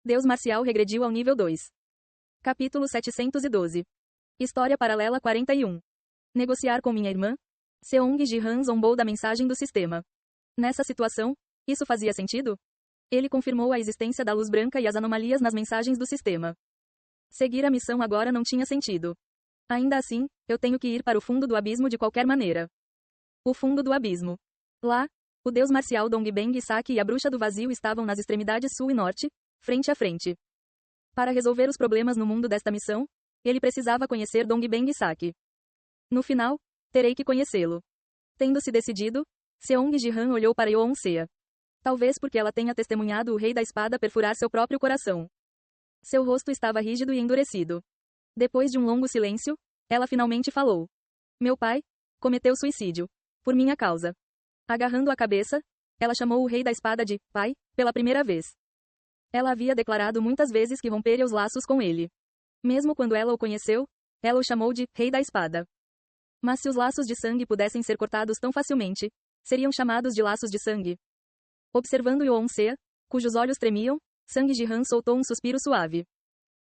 Deus marcial regrediu ao nível 2. Capítulo 712. História paralela 41. Negociar com minha irmã? Seong Ji-han zombou da mensagem do sistema. Nessa situação, isso fazia sentido? Ele confirmou a existência da luz branca e as anomalias nas mensagens do sistema. Seguir a missão agora não tinha sentido. Ainda assim, eu tenho que ir para o fundo do abismo de qualquer maneira. O fundo do abismo. Lá, o deus marcial Dongbang Saki e a bruxa do vazio estavam nas extremidades sul e norte, frente a frente. Para resolver os problemas no mundo desta missão, ele precisava conhecer Dongbang Saki. No final, terei que conhecê-lo. Tendo-se decidido, Seong Ji-han olhou para Yeon-sea. Talvez porque ela tenha testemunhado o rei da espada perfurar seu próprio coração. Seu rosto estava rígido e endurecido. Depois de um longo silêncio, ela finalmente falou. Meu pai cometeu suicídio. Por minha causa. Agarrando a cabeça, ela chamou o rei da espada de pai, pela primeira vez. Ela havia declarado muitas vezes que romperia os laços com ele. Mesmo quando ela o conheceu, ela o chamou de rei da espada. Mas se os laços de sangue pudessem ser cortados tão facilmente, seriam chamados de laços de sangue. Observando Yeon-sea, cujos olhos tremiam, Sang Ji-han soltou um suspiro suave.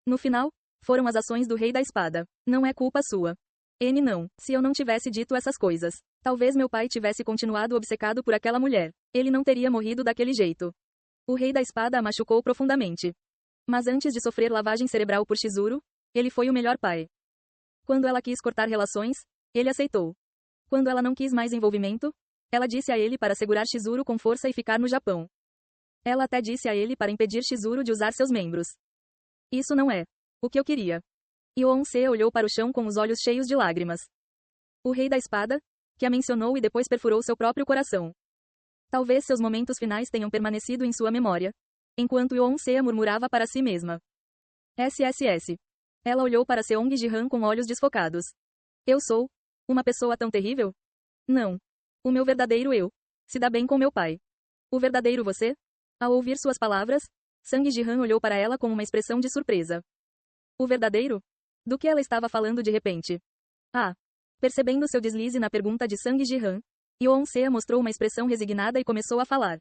No final, foram as ações do rei da espada. Não é culpa sua. Não. Se eu não tivesse dito essas coisas, talvez meu pai tivesse continuado obcecado por aquela mulher. Ele não teria morrido daquele jeito. O rei da espada a machucou profundamente. Mas antes de sofrer lavagem cerebral por Chizuru, ele foi o melhor pai. Quando ela quis cortar relações, ele aceitou. Quando ela não quis mais envolvimento, ela disse a ele para segurar Chizuru com força e ficar no Japão. Ela até disse a ele para impedir Chizuru de usar seus membros. Isso não é o que eu queria. Yeon-sea olhou para o chão com os olhos cheios de lágrimas. O rei da espada, que a mencionou e depois perfurou seu próprio coração. Talvez seus momentos finais tenham permanecido em sua memória, enquanto Yeon-sea murmurava para si mesma. SSS. Ela olhou para Seong Ji-han com olhos desfocados. Eu sou uma pessoa tão terrível? Não. O meu verdadeiro eu se dá bem com meu pai. O verdadeiro você? Ao ouvir suas palavras, Sang Ji-han olhou para ela com uma expressão de surpresa. O verdadeiro? Do que ela estava falando de repente? Ah! Percebendo seu deslize na pergunta de Sang Ji-han, Yeon-sea mostrou uma expressão resignada e começou a falar.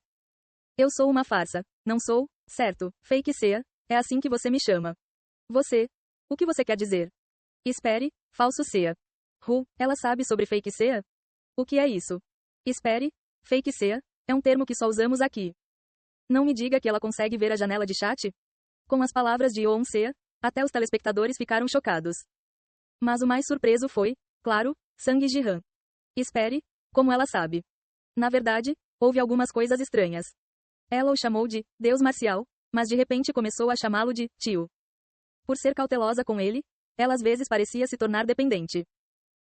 Eu sou uma farsa, não sou, certo, fake-sea, é assim que você me chama. Você? O que você quer dizer? Espere, falso-sea. Ela sabe sobre fake-sea? O que é isso? Espere, fake-sea, é um termo que só usamos aqui. Não me diga que ela consegue ver a janela de chat? Com as palavras de Yeon-sea, até os telespectadores ficaram chocados. Mas o mais surpreso foi, claro, Sang Ji-han. Espere, como ela sabe? Na verdade, houve algumas coisas estranhas. Ela o chamou de Deus marcial, mas de repente começou a chamá-lo de tio. Por ser cautelosa com ele, ela às vezes parecia se tornar dependente.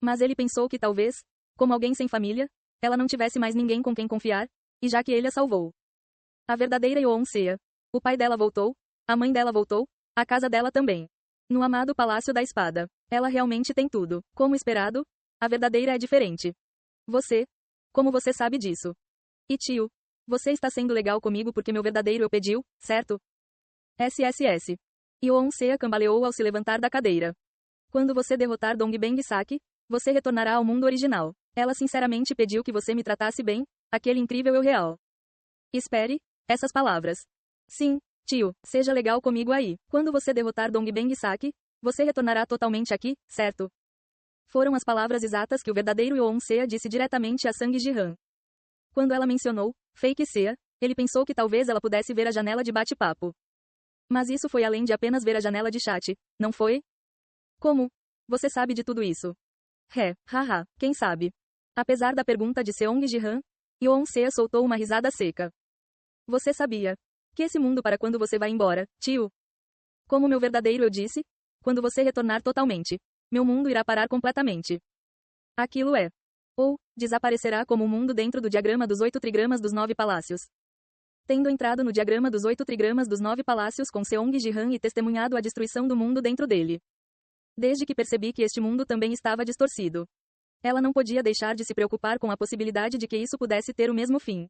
Mas ele pensou que talvez, como alguém sem família, ela não tivesse mais ninguém com quem confiar, e já que ele a salvou. A verdadeira Yeon-sea. O pai dela voltou, a mãe dela voltou, a casa dela também. No amado Palácio da Espada. Ela realmente tem tudo. Como esperado, a verdadeira é diferente. Você? Como você sabe disso? E tio? Você está sendo legal comigo porque meu verdadeiro eu pediu, certo? SSS. Yeon-sea cambaleou ao se levantar da cadeira. Quando você derrotar Dongbang Saki, você retornará ao mundo original. Ela sinceramente pediu que você me tratasse bem, aquele incrível eu real. Espere, essas palavras. Sim, tio, seja legal comigo aí. Quando você derrotar Dongbang Saki, você retornará totalmente aqui, certo? Foram as palavras exatas que o verdadeiro Yeon-sea disse diretamente a Sang Ji-han. Quando ela mencionou fake-sea, ele pensou que talvez ela pudesse ver a janela de bate-papo. Mas isso foi além de apenas ver a janela de chat, não foi? Como? Você sabe de tudo isso? Haha, quem sabe? Apesar da pergunta de Seong Ji-han, Yeon-sea soltou uma risada seca. Você sabia que esse mundo para quando você vai embora, tio? Como meu verdadeiro eu disse, quando você retornar totalmente, meu mundo irá parar completamente. Aquilo é. Ou, desaparecerá como o mundo dentro do diagrama dos 8 trigramas dos 9 palácios. Tendo entrado no diagrama dos 8 trigramas dos 9 palácios com Seong Ji-han e testemunhado a destruição do mundo dentro dele. Desde que percebi que este mundo também estava distorcido. Ela não podia deixar de se preocupar com a possibilidade de que isso pudesse ter o mesmo fim.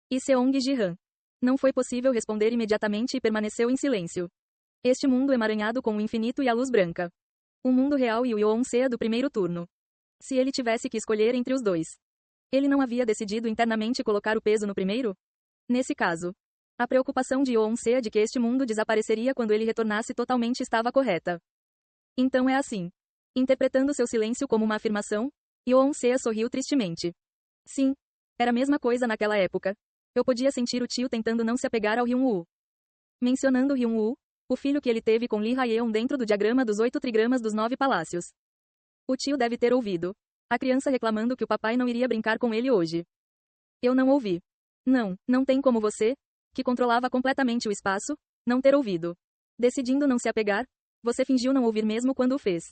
E Seong Ji-han? Não foi possível responder imediatamente e permaneceu em silêncio. Este mundo emaranhado com o infinito e a luz branca. O mundo real e o Yeon-sea do primeiro turno. Se ele tivesse que escolher entre os dois. Ele não havia decidido internamente colocar o peso no primeiro? Nesse caso, A preocupação de Yoon-sea de que este mundo desapareceria quando ele retornasse totalmente estava correta. Então é assim. Interpretando seu silêncio como uma afirmação, Yoon-sea sorriu tristemente. Sim. Era a mesma coisa naquela época. Eu podia sentir o tio tentando não se apegar ao Hyun-woo. Mencionando Hyun-woo, o filho que ele teve com Lee Hae-yeon dentro do diagrama dos 8 trigramas dos 9 palácios. O tio deve ter ouvido. A criança reclamando que o papai não iria brincar com ele hoje. Eu não ouvi. Não, não tem como você, que controlava completamente o espaço, não ter ouvido. Decidindo não se apegar, você fingiu não ouvir mesmo quando o fez.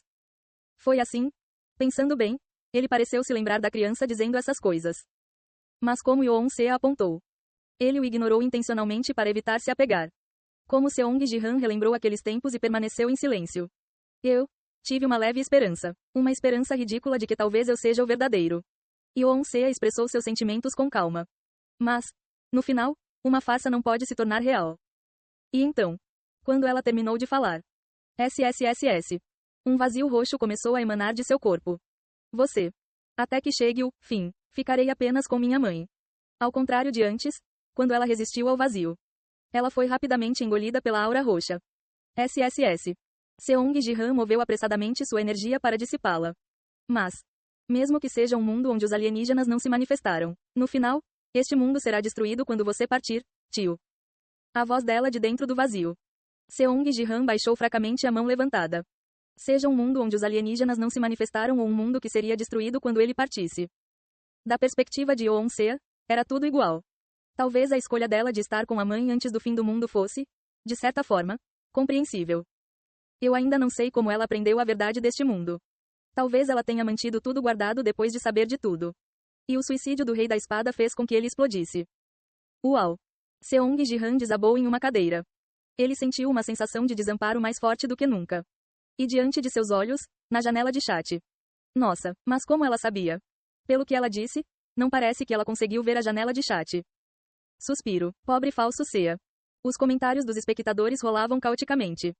Foi assim? Pensando bem, ele pareceu se lembrar da criança dizendo essas coisas. Mas como Yoon-sea apontou. Ele o ignorou intencionalmente para evitar se apegar. Como Seong Ji-han relembrou aqueles tempos e permaneceu em silêncio. Eu tive uma leve esperança. Uma esperança ridícula de que talvez eu seja o verdadeiro. Yoon-sea expressou seus sentimentos com calma. Mas, no final, uma farsa não pode se tornar real. E então, quando ela terminou de falar, SSSS. Um vazio roxo começou a emanar de seu corpo. Você. Até que chegue o fim, ficarei apenas com minha mãe. Ao contrário de antes, quando ela resistiu ao vazio. Ela foi rapidamente engolida pela aura roxa. SSS. Seong Ji-han moveu apressadamente sua energia para dissipá-la. Mas, mesmo que seja um mundo onde os alienígenas não se manifestaram, no final, este mundo será destruído quando você partir, tio. A voz dela de dentro do vazio. Seong Ji-han baixou fracamente a mão levantada. Seja um mundo onde os alienígenas não se manifestaram ou um mundo que seria destruído quando ele partisse. Da perspectiva de Yoon-sea, era tudo igual. Talvez a escolha dela de estar com a mãe antes do fim do mundo fosse, de certa forma, compreensível. Eu ainda não sei como ela aprendeu a verdade deste mundo. Talvez ela tenha mantido tudo guardado depois de saber de tudo. E o suicídio do Rei da Espada fez com que ele explodisse. Uau! Seong Ji-han desabou em uma cadeira. Ele sentiu uma sensação de desamparo mais forte do que nunca. E diante de seus olhos, na janela de chat. Nossa, mas como ela sabia? Pelo que ela disse, não parece que ela conseguiu ver a janela de chat. Suspiro. Pobre falso Sea. Os comentários dos espectadores rolavam caoticamente.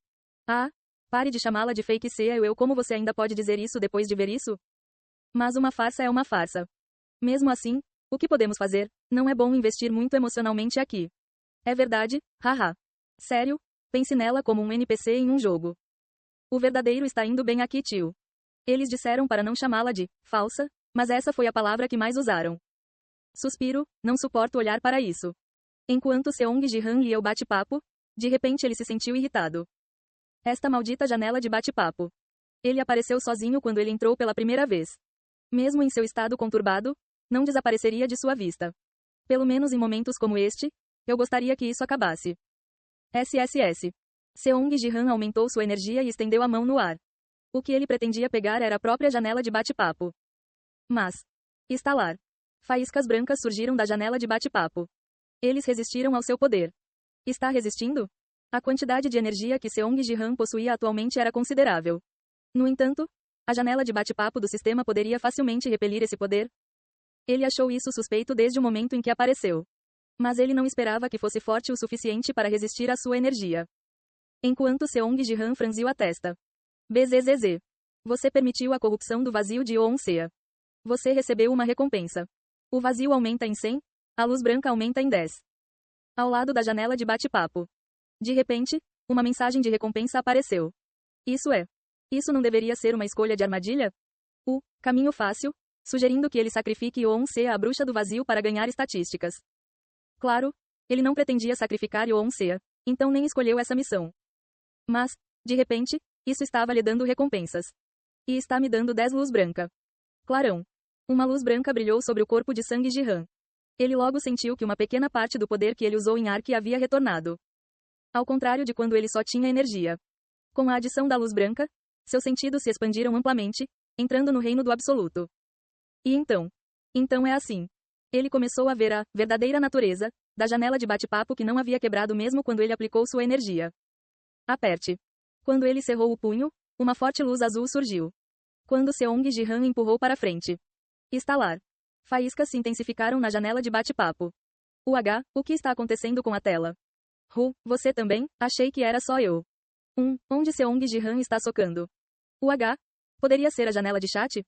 Ah, pare de chamá-la de fake Sea. Eu como você ainda pode dizer isso depois de ver isso? Mas uma farsa é uma farsa. Mesmo assim, o que podemos fazer? Não é bom investir muito emocionalmente aqui. É verdade, haha. Sério? Pense nela como um NPC em um jogo. O verdadeiro está indo bem aqui, tio. Eles disseram para não chamá-la de falsa, mas essa foi a palavra que mais usaram. Suspiro, não suporto olhar para isso. Enquanto Seong Ji-han lia o bate-papo, de repente ele se sentiu irritado. Esta maldita janela de bate-papo. Ele apareceu sozinho quando ele entrou pela primeira vez. Mesmo em seu estado conturbado, não desapareceria de sua vista. Pelo menos em momentos como este, eu gostaria que isso acabasse. SSS. Seong Ji-han aumentou sua energia e estendeu a mão no ar. O que ele pretendia pegar era a própria janela de bate-papo. Mas, estalar. Faíscas brancas surgiram da janela de bate-papo. Eles resistiram ao seu poder. Está resistindo? A quantidade de energia que Seong Ji-han possuía atualmente era considerável. No entanto, a janela de bate-papo do sistema poderia facilmente repelir esse poder. Ele achou isso suspeito desde o momento em que apareceu. Mas ele não esperava que fosse forte o suficiente para resistir à sua energia. Enquanto Seong Ji-han franziu a testa. BZZZ. Você permitiu a corrupção do vazio de Yoon-sea. Você recebeu uma recompensa. O vazio aumenta em 100, a luz branca aumenta em 10. Ao lado da janela de bate-papo. De repente, uma mensagem de recompensa apareceu. Isso não deveria ser uma escolha de armadilha? O caminho fácil, sugerindo que ele sacrifique Yoon-sea a bruxa do vazio para ganhar estatísticas. Claro, ele não pretendia sacrificar Yoon-sea, então nem escolheu essa missão. Mas, de repente, isso estava lhe dando recompensas. E está me dando 10 luz branca. Clarão. Uma luz branca brilhou sobre o corpo de Sang Ji-han. Ele logo sentiu que uma pequena parte do poder que ele usou em Ark havia retornado. Ao contrário de quando ele só tinha energia. Com a adição da luz branca, seus sentidos se expandiram amplamente, entrando no reino do absoluto. E então? Então é assim. Ele começou a ver a verdadeira natureza da janela de bate-papo que não havia quebrado mesmo quando ele aplicou sua energia. Aperte. Quando ele cerrou o punho, uma forte luz azul surgiu. Quando Seong Ji-han empurrou para frente. Estalar. Faíscas se intensificaram na janela de bate-papo. O que está acontecendo com a tela? Você também? Achei que era só eu. Onde Seong Ji-han está socando? Poderia ser a janela de chat?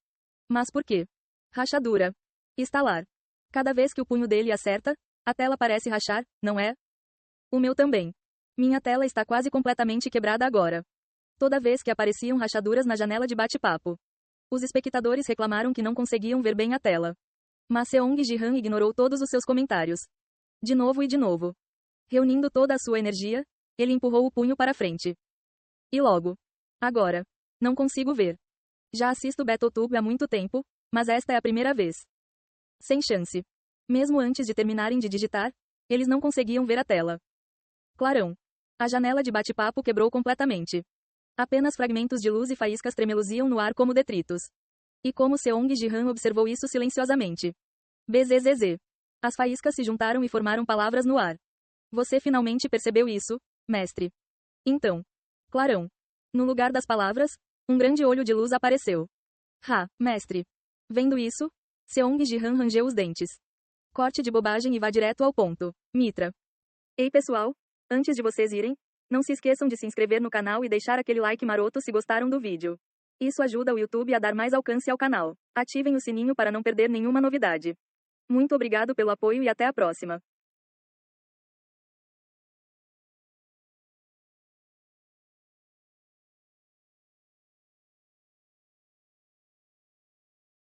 Mas por quê? Rachadura. Estalar. Cada vez que o punho dele acerta, a tela parece rachar, não é? O meu também. Minha tela está quase completamente quebrada agora. Toda vez que apareciam rachaduras na janela de bate-papo. Os espectadores reclamaram que não conseguiam ver bem a tela. Mas Seong Ji-han ignorou todos os seus comentários. De novo e de novo. Reunindo toda a sua energia, ele empurrou o punho para frente. E logo. Agora. Não consigo ver. Já assisto Battletube há muito tempo, mas esta é a primeira vez. Sem chance. Mesmo antes de terminarem de digitar, eles não conseguiam ver a tela. Clarão. A janela de bate-papo quebrou completamente. Apenas fragmentos de luz e faíscas tremeluziam no ar como detritos. E como Seong Ji-han observou isso silenciosamente. Bzzz. As faíscas se juntaram e formaram palavras no ar. Você finalmente percebeu isso, mestre. Então. Clarão. No lugar das palavras, um grande olho de luz apareceu. Mestre. Vendo isso, Seong Ji-han rangeu os dentes. Corte de bobagem e vá direto ao ponto. Mitra. Ei pessoal, antes de vocês irem, não se esqueçam de se inscrever no canal e deixar aquele like maroto se gostaram do vídeo. Isso ajuda o YouTube a dar mais alcance ao canal. Ativem o sininho para não perder nenhuma novidade. Muito obrigado pelo apoio e até a próxima.